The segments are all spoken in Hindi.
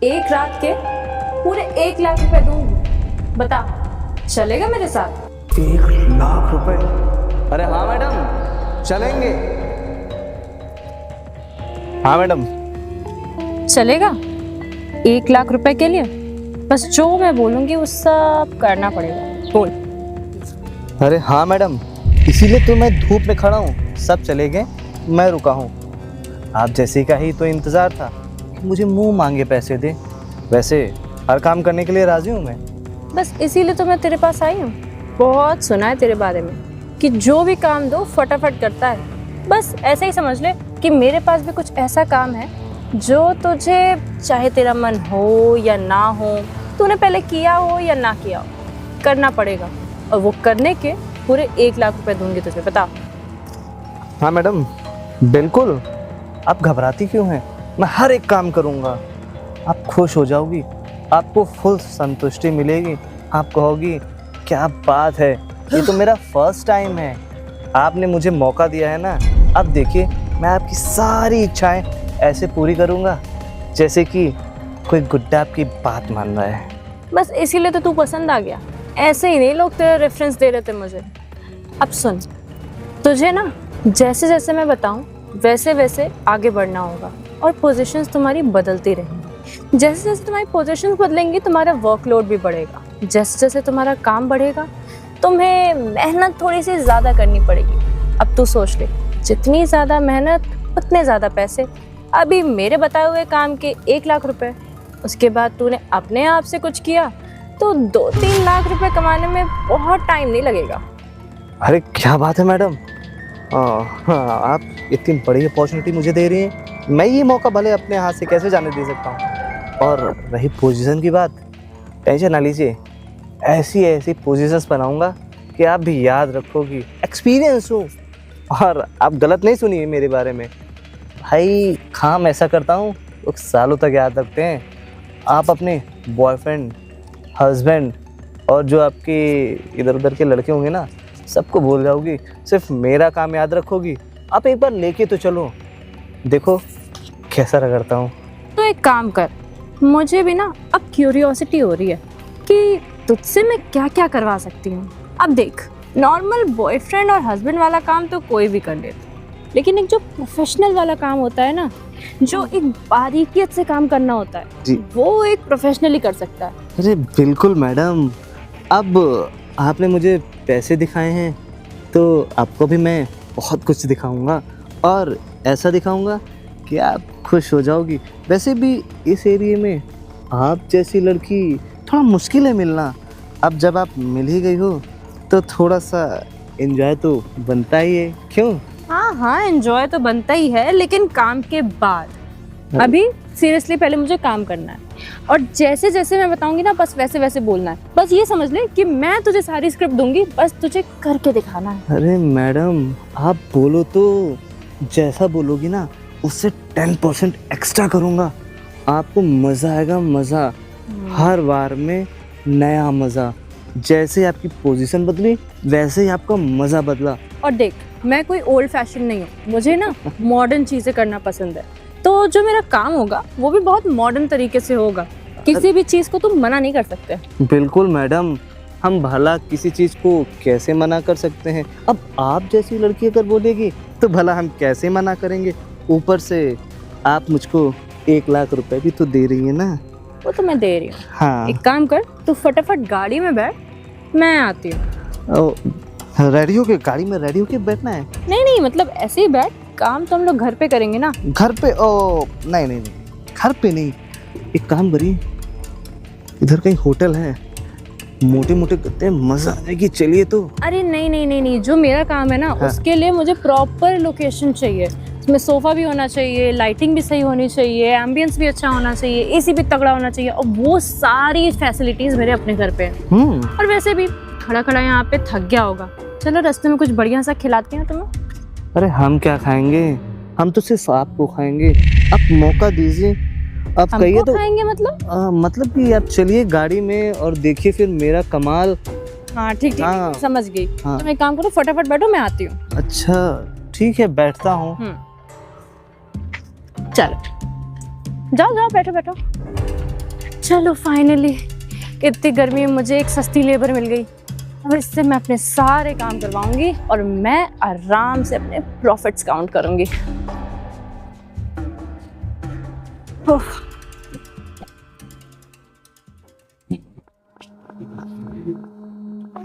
एक रात के पूरे 1 लाख रुपए दूंगी, बता चलेगा मेरे साथ? 1 लाख रुपए? अरे हाँ मैडम, चलेंगे। हाँ मैडम। चलेगा 1 लाख रुपए के लिए? बस जो मैं बोलूंगी वो सब करना पड़ेगा, बोल। अरे हाँ मैडम, इसीलिए तो मैं धूप में खड़ा हूँ। सब चले गए, मैं रुका हूँ। आप जैसे का ही तो इंतज़ार था कि मुझे मुंह मांगे पैसे दे। वैसे हर काम करने के लिए राजी हूँ मैं। बस इसीलिए तो मैं तेरे पास आई हूँ। बहुत सुना है तेरे बारे में कि जो भी काम दो फटाफट करता है। बस ऐसे ही समझ ले कि मेरे पास भी कुछ ऐसा काम है जो तुझे, चाहे तेरा मन हो या ना हो, तूने पहले किया हो या ना किया हो, करना पड़ेगा। और वो करने के पूरे 1 लाख रुपए दूंगी तुझे, बता। हाँ मैडम, बिल्कुल। आप घबराती क्यों हैं? मैं हर एक काम करूँगा। आप खुश हो जाओगी, आपको फुल संतुष्टि मिलेगी। आप कहोगी क्या बात है, ये तो मेरा फर्स्ट टाइम है। आपने मुझे मौका दिया है ना। अब देखिए, मैं आपकी सारी इच्छाएं ऐसे पूरी करूँगा जैसे कि कोई गुड्डा आपकी बात मान रहा है। बस इसीलिए तो तू पसंद आ गया। ऐसे ही नहीं लोग तेरा रेफरेंस दे रहे थे मुझे। अब सुन, तुझे ना जैसे जैसे मैं बताऊं वैसे वैसे आगे बढ़ना होगा और पोजीशंस तुम्हारी बदलती रहेंगी। जैसे जैसे तुम्हारी पोजीशंस बदलेंगी तुम्हारा वर्कलोड भी बढ़ेगा। जैसे जैसे तुम्हारा काम बढ़ेगा तुम्हें मेहनत थोड़ी सी ज़्यादा करनी पड़ेगी। अब तू सोच ले, जितनी ज़्यादा मेहनत उतने ज़्यादा पैसे। अभी मेरे बताए हुए काम के 1 लाख रुपए, उसके बाद तूने अपने आप से कुछ किया तो 2-3 लाख रुपए कमाने में बहुत टाइम नहीं लगेगा। अरे क्या बात है मैडम, हाँ, आप इतनी बड़ी अपॉर्चुनिटी मुझे दे रही हैं। मैं ये मौका भले अपने हाथ से कैसे जाने दे सकता हूँ। और रही पोजीशन की बात, टेंशन ना लीजिए। ऐसी ऐसी पोजीशंस बनाऊंगा कि आप भी याद रखोगी। एक्सपीरियंस हो। और आप गलत नहीं सुनिए मेरे बारे में भाई, काम ऐसा करता हूँ लोग सालों तक याद रखते हैं। आप अपने बॉयफ्रेंड, हस्बैंड और जो आपके इधर उधर के लड़के होंगे ना, सबको भूल जाओगी। सिर्फ मेरा काम याद रखोगी। आप एक बार लेके तो चलो, देखो कैसा रगड़ता हूँ। तो एक काम कर, मुझे भी ना अब क्यूरियोसिटी हो रही है कि तुझसे मैं क्या क्या करवा सकती हूँ। अब देख, नॉर्मल बॉयफ्रेंड और हस्बैंड वाला काम तो कोई भी कर लेता, लेकिन एक जो प्रोफेशनल वाला काम होता है ना, जो एक बारीकियत से काम करना होता है जी, वो एक प्रोफेशनली कर सकता है। अरे बिल्कुल मैडम। अब आपने मुझे पैसे दिखाए हैं तो आपको भी मैं बहुत कुछ दिखाऊंगा। और ऐसा दिखाऊंगा कि आप खुश हो जाओगी। वैसे भी इस एरिया में आप जैसी लड़की थोड़ा मुश्किल है मिलना। अब जब आप मिल ही गई हो तो थोड़ा सा एंजॉय तो बनता ही है, क्यों? हाँ, एंजॉय तो बनता ही है, लेकिन काम के बाद। अभी सीरियसली पहले मुझे काम करना है और जैसे जैसे मैं बताऊंगी ना, बस वैसे वैसे बोलना है। बस ये समझ ले कि मैं तुझे सारी स्क्रिप्ट दूंगी, बस तुझे करके दिखाना है। अरे मैडम, आप बोलो तो जैसा बोलोगी ना उससे 10% एक्स्ट्रा करूँगा। आपको मज़ा आएगा, मज़ा। हर बार में नया मज़ा। जैसे आपकी पोजीशन बदली वैसे ही आपका मज़ा बदला। और देख, मैं कोई ओल्ड फैशन नहीं हूँ, मुझे ना मॉडर्न चीज़ें करना पसंद है। तो जो मेरा काम होगा वो भी बहुत मॉडर्न तरीके से होगा। किसी भी चीज़ को तुम मना नहीं कर सकते। बिल्कुल मैडम, हम भला किसी चीज़ को कैसे मना कर सकते हैं? अब आप जैसी लड़की अगर बोलेगी तो भला हम कैसे मना करेंगे? ऊपर से आप मुझको 1 लाख रुपए भी तो दे रही है ना। वो तो मैं दे रही हूँ। हाँ, एक काम कर, तू फटाफट गाड़ी में बैठ, मैं आती हूँ। रेडी होके गाड़ी में रेडी होके बैठना है? नहीं, मतलब ऐसे ही बैठ, काम तो हम लोग घर पे करेंगे ना। घर पे? ओ नहीं नहीं नहीं, घर पे नहीं। एक काम करिए, इधर कहीं होटल है, मोटे मोटे करते हैं, मजा आ जाएगी। चलिए तो। अरे नहीं, जो मेरा काम है ना, हाँ। उसके लिए मुझे प्रॉपर लोकेशन चाहिए। उसमें सोफा भी होना चाहिए, लाइटिंग भी सही होनी चाहिए, एम्बियंस भी अच्छा होना चाहिए, एसी भी तगड़ा होना चाहिए, और वो सारी फैसिलिटीज मेरे अपने घर पे हैं। और वैसे भी खड़ा खड़ा यहाँ पे थक गया होगा, चलो रास्ते में कुछ बढ़िया सा खिलाते हैं तुम्हें। अरे हम क्या खाएंगे, हम तो सिर्फ आपको खाएंगे। आप मौका दीजिए, आप कहिए तो। खाएंगे मतलब? मतलब कि आप चलिए गाड़ी में और देखिए फिर मेरा कमाल। हाँ ठीक, हाँ। समझ गई। हाँ। तुम एक काम करो, फटाफट बैठो, मैं आती हूँ। अच्छा ठीक है, बैठता हूँ। चलो जाओ बैठो। चलो फाइनली इतनी गर्मी में मुझे एक सस्ती लेबर मिल गई। अब इससे मैं अपने सारे काम करवाऊंगी और मैं आराम से अपने प्रॉफिट्स काउंट करूंगी। ओह,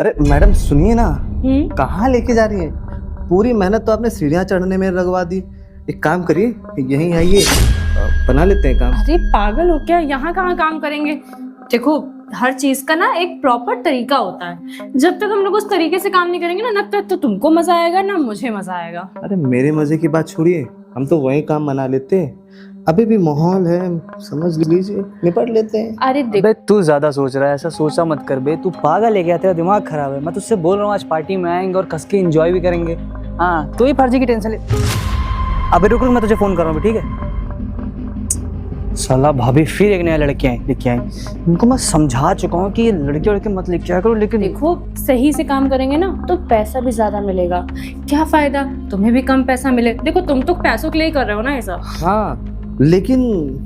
अरे मैडम सुनिए ना, कहाँ लेके जा रही है? पूरी मेहनत तो आपने सीढ़ियाँ चढ़ने में लगवा दी। एक काम करिए, यहीं आइए, बना लेते हैं काम। अरे पागल हो क्या, यहाँ कहाँ काम करेंगे? देखो हर चीज का ना एक प्रॉपर तरीका होता है। जब तक हम लोग उस तरीके से काम नहीं करेंगे ना, तब तक तो तुमको मजा आएगा ना मुझे मजा आएगा। अरे मेरे मजे की बात छोड़िए, हम तो वही काम बना लेते हैं। अभी भी माहौल है, समझ लीजिए, निपट लेते हैं। अरे देख, अबे तू ज्यादा सोच रहा है, ऐसा सोचा मत कर बे। तू पागल है क्या? तेरा दिमाग खराब है। मैं तुझसे बोल रहा हूँ आज पार्टी में आएंगे और कस के एंजॉय भी करेंगे। हाँ तू ही फर्जी की टेंशन ले। अबे रुक रुक, मैं तुझे फोन कर रहा हूँ, ठीक है? साला भाभी फिर एक नया लड़के लेके आई। इनको मैं समझा चुका हूँ कि ये लड़के लड़के मत लेके आया करो, लेकिन देखो सही से काम करेंगे ना तो पैसा भी ज्यादा मिलेगा। क्या फायदा तुम्हें भी कम पैसा मिले। देखो तुम तो पैसों के लिए कर रहे हो ना ये सब। हाँ लेकिन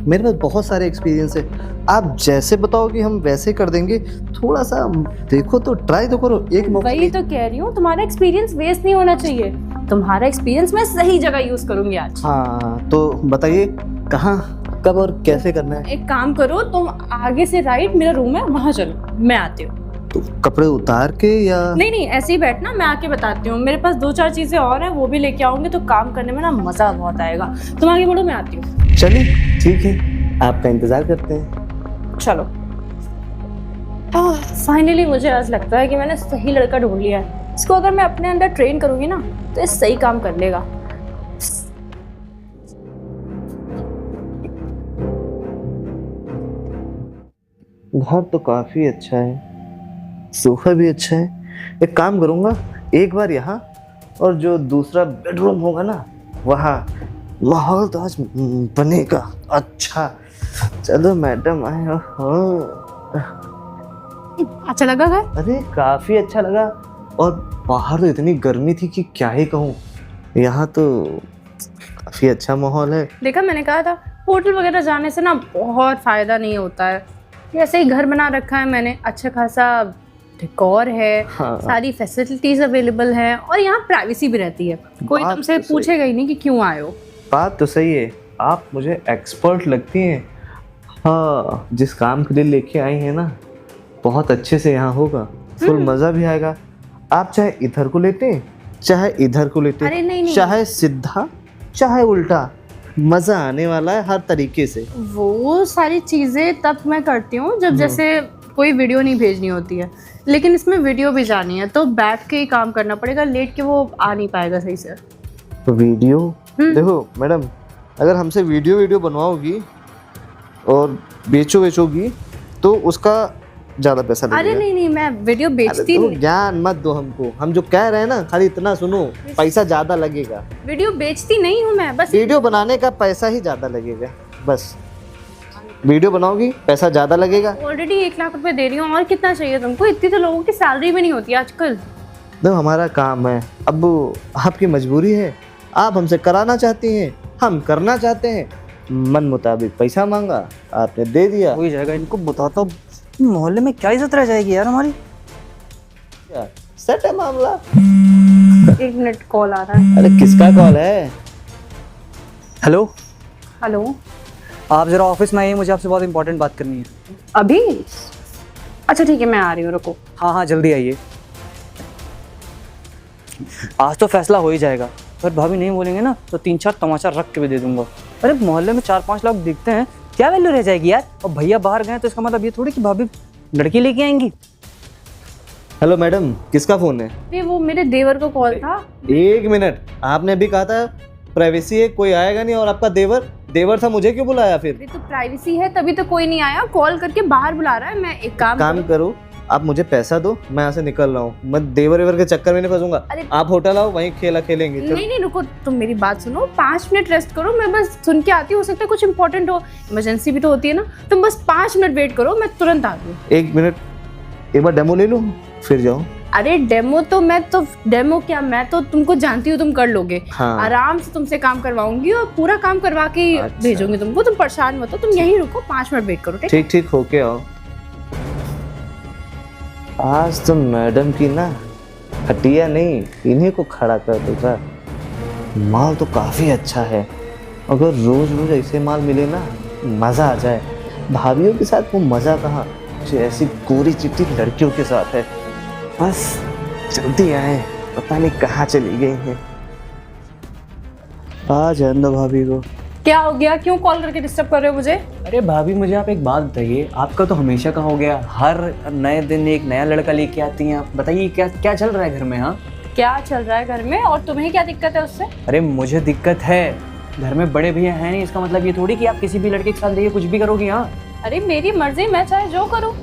मेरे पास बहुत सारे एक्सपीरियंस है। आप जैसे बताओगे हम वैसे कर देंगे। थोड़ा सा देखो तो ट्राई तो करो, एक मौका। वही तो कह रही हूँ, तुम्हारा एक्सपीरियंस वेस्ट नहीं होना चाहिए। तुम्हारा एक्सपीरियंस मैं सही जगह यूज करूंगी आज। हाँ तो बताइए कहाँ, कब और कैसे करना है? एक काम करो, तुम आगे से राइट, मेरा रूम है वहां चलो, मैं आती हूँ। तो कपड़े उतार के या? नहीं नहीं ऐसे ही बैठना, मैं आके बताती हूँ। मेरे पास 2-4 चीजें और हैं, वो भी लेके आऊंगी तो काम करने में ना मजा बहुत आएगा। तुम आगे बढ़ो, मैं आती हूँ। चलिए ठीक है, आपका इंतजार करते हैं। चलो। फाइनली मुझे आज लगता है कि मैंने सही लड़का ढूंढ लिया है। इसको अगर मैं अपने अंदर ट्रेन करूंगी ना तो ये सही काम कर लेगा। घर तो काफी अच्छा है, सोफा भी अच्छा है। एक काम करूंगा, एक बार यहाँ और जो दूसरा बेडरूम होगा ना वहाँ माहौल तो आज बनेगा अच्छा। चलो मैडम आए हो। अच्छा लगा घर? अरे काफी अच्छा लगा, और बाहर तो इतनी गर्मी थी कि क्या ही कहूँ। यहाँ तो काफी अच्छा माहौल है। देखा, मैंने कहा था होटल वगैरह जाने से ना बहुत फायदा नहीं होता है। ऐसे ही घर बना रखा है मैंने, अच्छा खासा डेकोर है, हाँ। सारी फैसिलिटीज अवेलेबल है और यहाँ प्राइवेसी भी रहती है। कोई बात तुमसे तो सही। पूछेगा ही नहीं कि क्यों आए हो। बात तो सही है, आप मुझे एक्सपर्ट लगती हैं। हाँ जिस काम के लिए लेके आई हैं ना, बहुत अच्छे से यहाँ होगा, फुल मज़ा भी आएगा। आप चाहे इधर को लेटे चाहे इधर को लेटे, अरे नहीं। चाहे सीधा चाहे उल्टा, मज़ा आने वाला है हर तरीके से। वो सारी चीज़ें तब मैं करती हूँ जब जैसे कोई वीडियो नहीं भेजनी होती है, लेकिन इसमें वीडियो भी जानी है तो बैठ के ही काम करना पड़ेगा। लेट के वो आ नहीं पाएगा सही से। तो वीडियो देखो मैडम, अगर हमसे वीडियो बनवाओगी और बेचोगी तो उसका ज़्यादा पैसा लगेगा। अरे नहीं, मैं वीडियो बेचती तो नहीं। ज्ञान मत दो हमको, हम जो कह रहे हैं ना खाली इतना सुनो, पैसा ज़्यादा लगेगा। वीडियो बेचती नहीं हूँ मैं, बस वीडियो बनाने का पैसा ही ज़्यादा लगेगा। बस वीडियो बनाओगी पैसा ज़्यादा लगेगा। ऑलरेडी 1 लाख रुपए दे रही हूँ, और कितना चाहिए तुमको? इतनी तो लोगों की सैलरी भी नहीं होती आजकल। तो हमारा काम है, अब आपकी मजबूरी है, आप हमसे कराना चाहती हैं, हम करना चाहते हैं। मन मुताबिक पैसा मांगा, आपने दे दिया। हो ही जाएगा। इनको बताता हूँ, मोहल्ले में क्या इज्जत रह जाएगी यार हमारी। सेट है मामला। 1 मिनट, कॉल आ रहा है। अरे किसका कॉल है? हेलो, हेलो, आप जरा ऑफिस में आइए, मुझे आपसे बहुत इंपॉर्टेंट बात करनी है। अभी? अच्छा ठीक है, मैं आ रही हूँ, रुको। हाँ हाँ जल्दी आइए। आज तो फैसला हो ही जाएगा, पर भाभी नहीं बोलेंगे ना तो 3-4 तमाचा रख के भी दे दूंगा। अरे मोहल्ले में 4-5 लोग दिखते हैं, क्या वैल्यू रह जाएगी यार। और भैया बाहर गए तो इसका मतलब ये थोड़ी कि भाभी लड़की लेके आएंगी। हेलो मैडम, किसका फ़ोन है? ये वो मेरे देवर को कॉल था। 1 मिनट, आपने अभी कहा था प्राइवेसी है, कोई आएगा नहीं, और आपका देवर था, मुझे क्यों बुलाया फिर? अरे तो प्राइवेसी है तभी तो कोई नहीं आया, कॉल करके बाहर बुला रहा है। मैं एक काम करो, आप मुझे पैसा दो, मैं यहाँ से निकल रहा हूँ। मैं देवर के चक्कर में नहीं फंसूंगा। अरे आप होटल आओ, वहीं खेलेंगे। नहीं रुको, तुम मेरी बात सुनो, 5 मिनट रेस्ट करो, मैं बस सुन के आती हूँ। हो सकता है कुछ इंपॉर्टेंट हो, इमरजेंसी भी तो होती है ना। तुम बस 5 मिनट वेट करो, मैं तुरंत आ गई। 1 मिनट, एक बार डेमो ले लो फिर जाओ। अरे डेमो क्या, मैं तो तुमको जानती हूँ, तुम कर लोगे। हाँ। आराम से तुमसे काम करवाऊंगी और पूरा काम करवा के ही अच्छा। भेजूंगी तुमको। तुम परेशान मत हो, तुम यहीं रुको, 5 मिनट वेट करो, ठीक? ठीक ठीक होके आओ। आज तो मैडम की ना हटिया नहीं, इन्हीं को खड़ा कर दूंगा। माल तो काफी अच्छा है, अगर रोज रोज ऐसे माल मिले ना मजा आ जाए। भाभीियों के साथ वो मजा कहाँ जो ऐसी गोरी चिट्टी लड़कियों के साथ है। बस जल्दी आए, पता नहीं कहाँ चली गई हैं। आ जाए दो भाभी को। क्या हो गया, क्यों कॉल करके डिस्टर्ब कर रहे हो मुझे? अरे भाभी मुझे आप एक बात बताइए, आपका तो हमेशा का हो गया, हर नए दिन एक नया लड़का लेके आती हैं आप। बताइए क्या क्या चल रहा है घर में? हाँ, क्या चल रहा है घर में और तुम्हें क्या दिक्कत है उससे? अरे मुझे दिक्कत है, घर में बड़े भैया हैं नहीं, इसका मतलब ये थोड़ी कि आप किसी भी लड़के के साथ देखिए कुछ भी करोगी। हाँ, अरे मेरी मर्जी, मैं चाहे जो करूँ।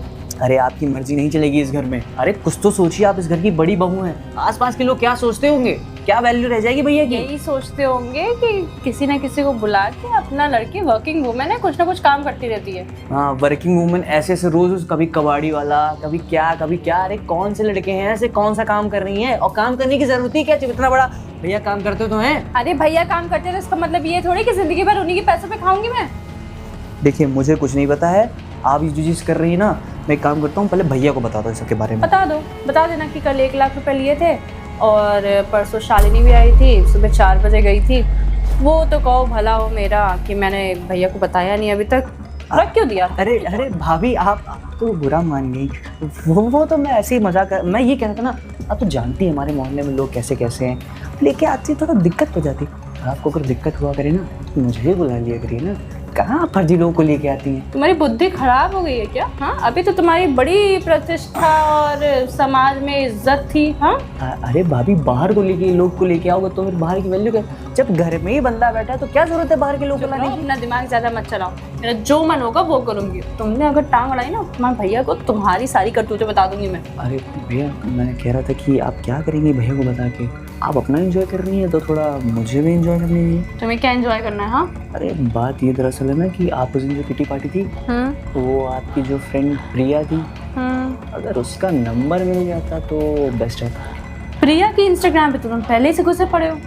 अरे आपकी मर्जी नहीं चलेगी इस घर में। अरे कुछ तो सोचिए, आप इस घर की बड़ी बहू हैं, आसपास के लोग क्या सोचते होंगे, क्या वैल्यू रह जाएगी भैया की? यही सोचते होंगे कि किसी ना किसी को बुला के, अपना लड़की वर्किंग वुमेन है, कुछ ना कुछ काम करती रहती है। हाँ, वर्किंग वूमेन ऐसे ऐसे रोज कभी कबाड़ी वाला, कभी क्या। अरे कौन से लड़के हैं ऐसे, कौन सा काम कर रही हैं? और काम करने की जरूरत ही क्या, इतना बड़ा भैया काम करते तो हैं। अरे भैया काम करते थे, इसका मतलब ये थोड़ी कि जिंदगी भर उन्हीं के पैसों पे खाऊंगी मैं। देखिए मुझे कुछ नहीं पता है, आप ये जो चीज़ कर रही है ना, मैं एक काम करता हूँ, पहले भैया को बता दो इसके बारे में। बता देना कि कल 1 लाख रुपए लिए थे और परसों शालिनी भी आई थी, सुबह 4 बजे गई थी। वो तो कहो भला हो मेरा कि मैंने भैया को बताया नहीं अभी तक, रख क्यों दिया? अरे भाभी आप तो बुरा मान गई, वो तो मैं ऐसे ही मजाक कर, मैं ये कह रहा था ना, आप तो जानती है हमारे मोहल्ले में लोग कैसे कैसे हैं, लेके आती थोड़ा दिक्कत हो जाती। आपको अगर दिक्कत हुआ करे ना तो मुझे ही बुला लिया करिए ना, कहाँ फर्जी लोगों को लेके आती हैं। तुम्हारी बुद्धि खराब हो गई है क्या? हाँ, अभी तो तुम्हारी बड़ी प्रतिष्ठा और समाज में इज्जत थी। हाँ, अरे भाभी बाहर को लेके, लोग को लेके आओगे तो फिर बाहर की वैल्यू क्या? जब घर में ही बंदा बैठा है तो क्या जरूरत है बाहर के लोग को लाने की? अपना दिमाग ज्यादा मत चलाओ, मेरा जो मन होगा वो करूंगी। तुमने अगर टांग अड़ाई ना तुम्हारे भैया को, तुम्हारी सारी करतूतें बता दूंगी मैं। अरे भैया मैं कह रहा था कि आप क्या करेंगे भैया को बता के? आप अपना एंजॉय कर रही है तो थोड़ा मुझे भी एंजॉय करनी है। तुम्हें क्या एंजॉय करना है? हाँ, अरे बात ये दरअसल है ना कि आप उस दिन जो किटी पार्टी थी, वो आपकी जो फ्रेंड प्रिया थी, अगर उसका नंबर मिल जाता तो बेस्ट रहता। प्रिया की इंस्टाग्राम पे तो तुम पहले से घुसे पड़े हो।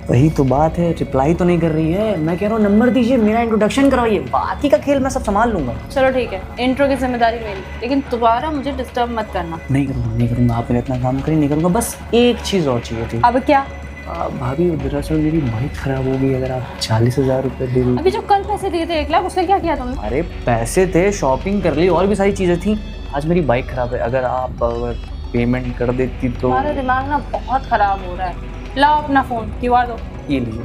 वही तो बात है, रिप्लाई तो नहीं कर रही है। मैं कह रहा हूँ नंबर दीजिए, मेरा इंट्रोडक्शन करवाइए, बाकी का खेल मैं सब संभाल लूंगा। चलो ठीक है, इंट्रो की जिम्मेदारी मेरी, लेकिन दोबारा मुझे डिस्टर्ब मत करना। नहीं करूँगा, आप मेरा इतना काम करिए, नहीं करूँगा। बस एक चीज़ और चाहिए थी। अब क्या? भाभी दरअसल मेरी बाइक खराब हो गई, अगर आप 40,000 रुपये दे दी। अभी जो कल पैसे दिए थे 1 लाख, उसने क्या किया तुमने? अरे पैसे थे, शॉपिंग कर ली, और भी सारी चीज़ें थी। आज मेरी बाइक खराब है, अगर आप पेमेंट कर देती तो। तुम्हारा दिमाग ना बहुत खराब हो रहा है। लाओ अपना फोन, क्यूआर दो। ये लीजिए।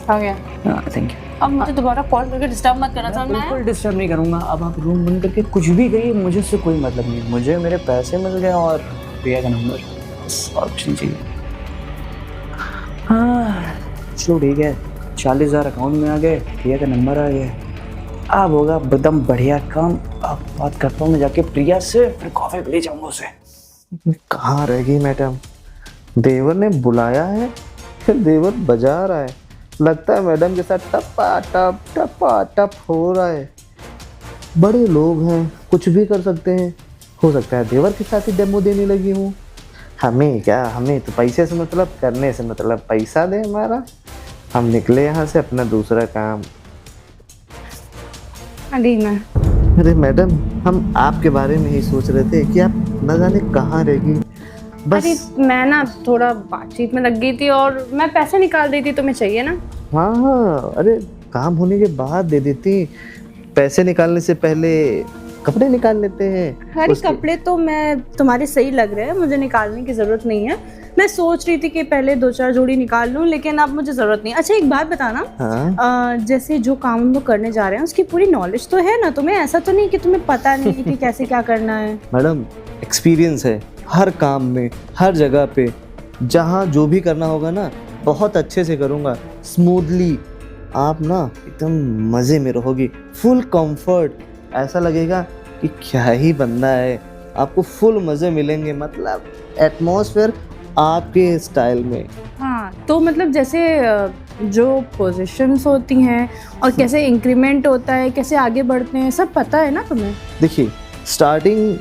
हो गया? हाँ थैंक यू। अब मुझे दोबारा कॉल करके डिस्टर्ब मत करना, समझ में आया? बिल्कुल डिस्टर्ब नहीं करूँगा। अब आप रूम बंद करके कुछ भी करिए, मुझे उससे कोई मतलब नहीं। मुझे मेरे पैसे मिल गए और प्रिया का नंबर, बस और कुछ नहीं चाहिए। हाँ चलो ठीक है, 40,000 अकाउंट में आ गए, प्रिया का नंबर आ गया, अब होगा एकदम बढ़िया काम। अब बात करता हूँ मैं जाके प्रिया से, फिर कॉफी पे ले जाऊँगा उसे। कहाँ रह गई मैडम? देवर ने बुलाया है, फिर देवर बजा रहा है, लगता है मैडम के साथ टपा टप हो रहा है। बड़े लोग हैं, कुछ भी कर सकते हैं, हो सकता है देवर के साथ ही डेमो देने लगी हूँ। हमें क्या, हमें तो पैसे से मतलब, करने से मतलब, पैसा दे हमारा, हम निकले यहाँ से अपना दूसरा काम। अरे मैडम, हम आपके बारे में ही सोच रहे थे कि आप न जाने कहाँ रहेगी। बस अरे मैं ना थोड़ा बातचीत में लग गई थी और मैं पैसे निकाल रही थी, तुम्हें चाहिए ना? हाँ, अरे काम होने के बाद दे देती, पैसे निकालने से पहले कपड़े निकाल लेते हैं। अरे कपड़े तो मैं तुम्हारे सही लग रहे हैं, मुझे निकालने की जरूरत नहीं है। मैं सोच रही थी कि पहले 2-4 जोड़ी निकाल लूं, लेकिन अब मुझे जरूरत नहीं। अच्छा एक बात बताना, हाँ? जैसे जो काम हम लोग करने जा रहे हैं उसकी पूरी नॉलेज तो है ना तुम्हें? ऐसा तो नहीं कि तुम्हें पता नहीं कि कैसे क्या करना है? मैडम एक्सपीरियंस है हर काम में, हर जगह पे, जहाँ जो भी करना होगा ना बहुत अच्छे से करूँगा, स्मूथली। आप ना एकदम मज़े में रहोगी, फुल कंफर्ट, ऐसा लगेगा कि क्या ही बंदा है। आपको फुल मज़े मिलेंगे, मतलब एटमॉस्फेयर आपके स्टाइल में। हाँ, तो मतलब जैसे जो पोजीशंस होती हैं और कैसे इंक्रीमेंट होता है, कैसे आगे बढ़ते हैं, सब पता है ना तुम्हें? देखिए स्टार्टिंग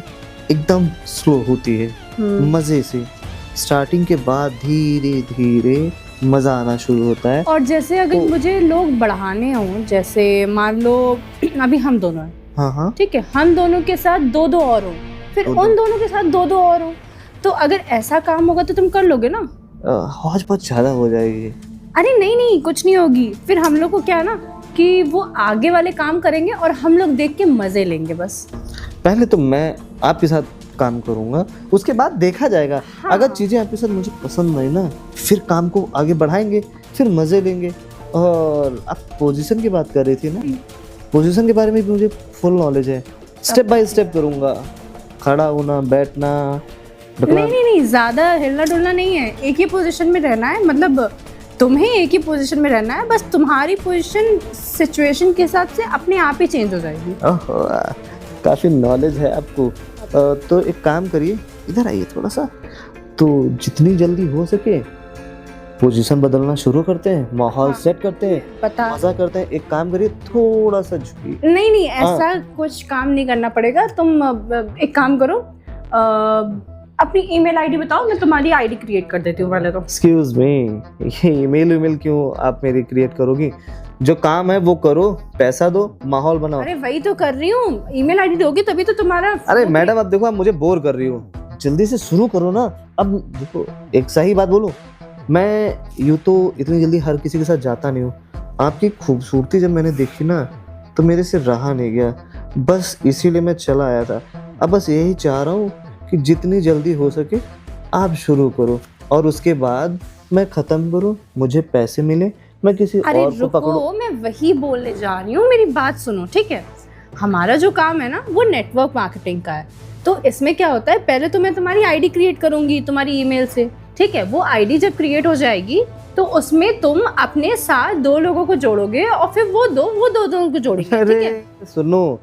एकदम स्लो होती है, मजे से। स्टार्टिंग के बाद धीरे धीरे मजा आना शुरू होता है। और जैसे अगर तो- मुझे लोग बढ़ाने हों, जैसे मान लो अभी हम दोनों हैं, हाँ हाँ, ठीक है, हम दोनों के साथ दो दो और हो, फिर दो-दो। उन दोनों के साथ दो दो और हो, तो अगर ऐसा काम होगा तो तुम कर लोगे ना? हौज बहुत ज्यादा हो जाएगी। अरे नहीं नहीं, कुछ नहीं होगी। फिर हम लोग को क्या है ना कि वो आगे वाले काम करेंगे और हम लोग देख के मजे लेंगे बस। पहले तो मैं आपके साथ काम करूंगा, उसके बाद देखा जाएगा। हाँ। अगर चीजें आपके साथ मुझे पसंद नहीं ना, फिर काम को आगे बढ़ाएंगे, फिर मजे लेंगे। और आप पोजीशन की बात कर रही थी ना, पोजीशन के बारे में भी मुझे फुल नॉलेज है। स्टेप बाय स्टेप करूंगा, खड़ा होना, बैठना, नहीं नहीं नहीं, ज्यादा हिलना डुलना नहीं है, एक ही पोजीशन में रहना है। मतलब तुम्हें एक ही पोजीशन में रहना है, बस तुम्हारी पोजीशन सिचुएशन के हिसाब से अपने आप ही चेंज हो जाएगी। ओहो, काफी नॉलेज है आपको। तो एक काम करिए, इधर आइए थोड़ा सा। तो जितनी जल्दी हो सके पोजीशन बदलना शुरू करते हैं, माहौल हाँ। सेट करते हैं, पता मजा करते हैं। एक काम करिए, थोड़ा सा झुकिए। नहीं नहीं, ऐसा कुछ काम नहीं करना पड़ेगा। तुम एक काम करो, अपनी ईमेल आईडी बताओ, मैं तुम्हारी आईडी क्रिएट कर देती हूँ पहले तो। एक्सक्यूज मी, ये ईमेल क्यों आप मेरी क्रिएट करोगी? जो काम है वो करो, पैसा दो, माहौल बनाओ। अरे वही तो कर रही हूँ, ईमेल आईडी दोगी तभी तो तुम्हारा। अरे मैडम, अब देखो आप मुझे बोर कर रही हो, जल्दी से शुरू करो ना। अब देखो, एक सही बात बोलूं, मैं यूँ तो इतनी जल्दी हर किसी के साथ जाता नहीं हूँ। आपकी खूबसूरती जब मैंने देखी ना, तो मेरे से रहा नहीं गया, बस इसीलिए मैं चला आया था। अब बस यही चाह रहा हूँ कि जितनी जल्दी हो सके आप शुरू करो, और उसके बाद मैं ख़त्म करूँ, मुझे पैसे मिले, मैं किसी अरे और को पकड़ूं। रुको, मैं वही बोलने जा रही हूँ, मेरी बात सुनो, ठीक है। हमारा जो काम है ना वो नेटवर्क मार्केटिंग का है। तो इसमें क्या होता है, पहले तो मैं तुम्हारी आईडी क्रिएट करूंगी तुम्हारी ईमेल से, ठीक है। वो आईडी जब क्रिएट हो जाएगी तो उसमें तुम अपने साथ दो लोगों को जोड़ोगे और फिर वो दो लोगों को जोड़ेंगे, ठीक है। अरे सुनो,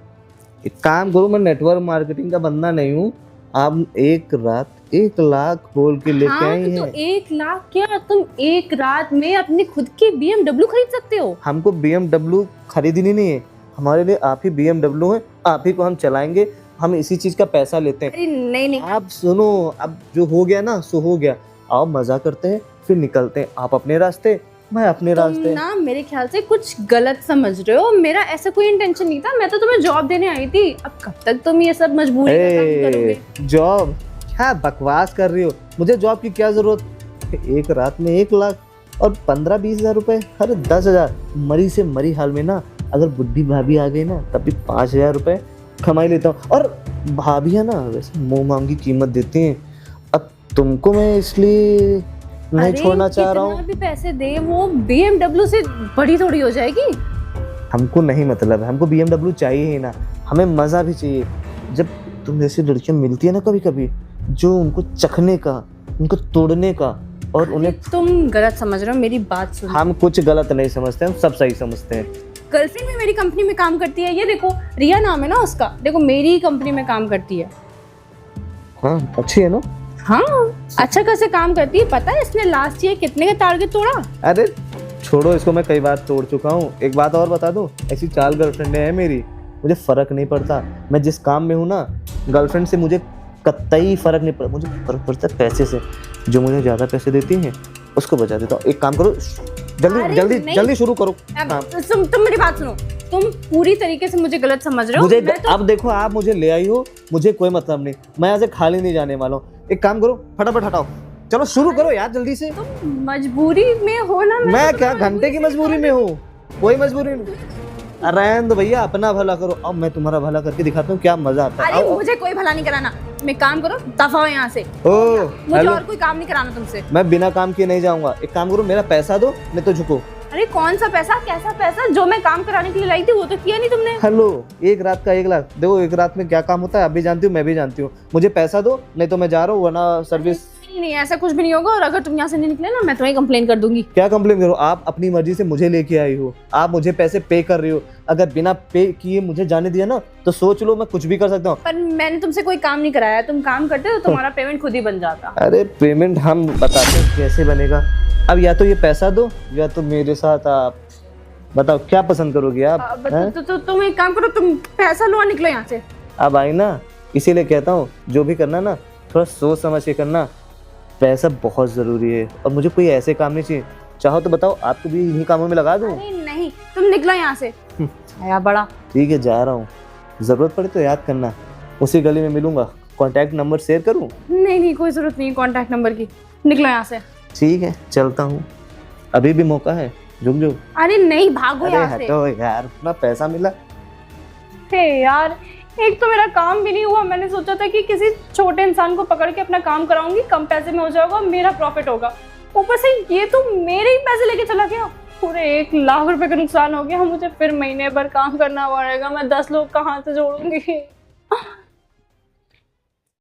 एक काम करो, मैं नेटवर्क मार्केटिंग का बंदा नहीं हूँ। आप एक रात 1 लाख बोल के लेके हाँ, आई तो हैं। 1 लाख क्या, तुम एक रात में अपनी खुद की BMW खरीद सकते हो। हमको BMW खरीदनी नहीं है, हमारे लिए आप ही BMW है, आप ही को हम चलाएंगे, हम इसी चीज का पैसा लेते हैं। अरे नहीं नहीं, आप सुनो, अब जो हो गया ना सो हो गया। आओ मजा करते हैं, फिर निकलते हैं, आप अपने रास्ते, मैं अपने तुम रास्ते। ना मेरे ख्याल से कुछ गलत समझ रहे हो। मेरा ऐसा कोई इंटेंशन नहीं था, मैं तो तुम्हें जॉब देने आई थी। अब कब तक तुम ये सब मजबूरी का काम करोगे? जॉब? क्या बकवास कर रही हो, मुझे जॉब की क्या जरूरत। एक रात में 1 लाख और 15-20 हजार रुपए, अरे 10 हजार। मरी से मरी हाल में ना, अगर बुद्धि भाभी आ गई ना, तब भी 5 हजार रुपए कमाई लेता हूँ। और भाभियाँ ना वैसे मुंह मांगी कीमत देती हैं। अब तुमको मैं इसलिए नहीं अरे छोड़ना चाह रहा कितना हूँ। भी पैसे दे, वो BMW से बड़ी थोड़ी हो जाएगी। हमको नहीं मतलब है, हमको BMW चाहिए ही ना, हमें मजा भी चाहिए। जब तुम जैसी लड़कियां मिलती है ना कभी कभी, जो उनको चखने का, उनको तोड़ने का, और उन्हें। तुम गलत समझ रहे हो, मेरी बात सुनो। हम कुछ गलत नहीं समझते, हम सब सही समझते हैं। गर्लफ्रेंड भी मेरी कंपनी में काम करती है, ये देखो रिया नाम है ना उसका, देखो मेरी ही कंपनी में काम करती है। हाँ अच्छी है ना। हाँ, अच्छा कैसे काम करती है। पता है इसने लास्ट ईयर कितने का टारगेट तोड़ा? अरे छोड़ो इसको, मैं कई बार तोड़ चुका हूँ। एक बात और बता दूं, ऐसी 4 गर्लफ्रेंडें हैं मेरी, मुझे फर्क नहीं पड़ता। मैं जिस काम में हूँ ना, गर्लफ्रेंड से मुझे कतई फर्क नहीं पड़ता। मुझे फर्क पड़ता है पैसे से। जो मुझे ज्यादा पैसे देती हैं उसको बचा देता हूँ। एक काम करो, जल्दी अरे जल्दी नहीं। जल्दी शुरू करो अब काम। तुम मेरी बात सुनो, तुम पूरी तरीके से मुझे गलत समझ रहे हो। मुझे मैं तो अब देखो, आप मुझे ले आई हो, मुझे कोई मतलब नहीं, मैं यहाँ से खाली नहीं जाने वाला हूँ। एक काम करो, फटाफट हटाओ, चलो शुरू करो यार जल्दी से। मजबूरी में हो ना। मैं तो क्या तुम्हारी घंटे की मजबूरी में हूँ? कोई मजबूरी नहीं। रहने दो भैया, अपना भला करो। अब मैं तुम्हारा भला करके दिखाता हूँ क्या मजा आता है। अरे आओ। मुझे कोई भला नहीं कराना, मैं काम करो, दफा हो यहाँ से। ओ मुझे हेलो, और कोई काम नहीं कराना तुमसे। मैं बिना काम किए नहीं जाऊंगा। एक काम करो, मेरा पैसा दो, नहीं तो झुको। अरे कौन सा पैसा, कैसा पैसा? जो मैं काम कराने के लिए लाई थी वो तो किया नहीं तुमने। हेलो, एक रात का 1 लाख देखो, एक रात में क्या काम होता है आप भी जानती हो, मैं भी जानती हूँ। मुझे पैसा दो, नहीं तो मैं जा रहा हूँ, वरना सर्विस। नहीं, ऐसा कुछ भी नहीं होगा। और अगर तुम यहाँ से नहीं निकले ना, मैं तुम्हें कंप्लेन कर दूंगी। क्या कंप्लेन करो? आप अपनी मर्जी से मुझे लेके आई हो, आप मुझे पैसे पे कर रही हो। अगर बिना पे किए मुझे जाने दिया ना, तो सोच लो मैं कुछ भी कर सकता हूँ। पर मैंने तुमसे कोई काम नहीं कराया, तुम काम करते तो तुम्हारा पेमेंट खुद ही बन जाता। अरे पेमेंट हम बताते हैं कैसे बनेगा। अब या तो ये पैसा दो, या तो मेरे साथ आप बताओ क्या पसंद करोगे आप? हैं? तो तुम एक काम करो, तुम पैसा लो और निकलो यहाँ से। अब आई ना, इसीलिए कहता हूँ जो भी करना ना थोड़ा सोच समझ के करना। पैसा बहुत ज़रूरी है और मुझे कोई ऐसे काम नहीं चाहिए। चाहो तो बताओ आपको भी इन्हीं कामों में लगा दूँ? अरे नहीं, तुम निकलो यहाँ से। आया बड़ा। ठीक है जा रहा हूँ, ज़रूरत पड़े तो याद करना, उसी गली में मिलूंगा। कॉन्टैक्ट नंबर शेयर करूँ? नहीं नहीं, कोई जरूरत नहीं कॉन्टैक्ट नंबर की, निकलो यहाँ से। ठीक है चलता हूँ, अभी भी मौका है, झुक जाओ। अरे नहीं, भागो अरे यहाँ से। हटो यार, अपना पैसा मिला। हे यार, एक तो मेरा काम भी नहीं हुआ। मैंने सोचा था कि किसी छोटे इंसान को पकड़ के अपना काम कराऊंगी, कम पैसे में हो जाएगा, मेरा प्रॉफिट होगा। ऊपर से ये तो मेरे ही पैसे लेके चला गया। पूरे 1 लाख रुपए का नुकसान हो गया। मुझे फिर महीने भर काम करना पड़ेगा। मैं 10 लोग कहाँ से जोड़ूंगी?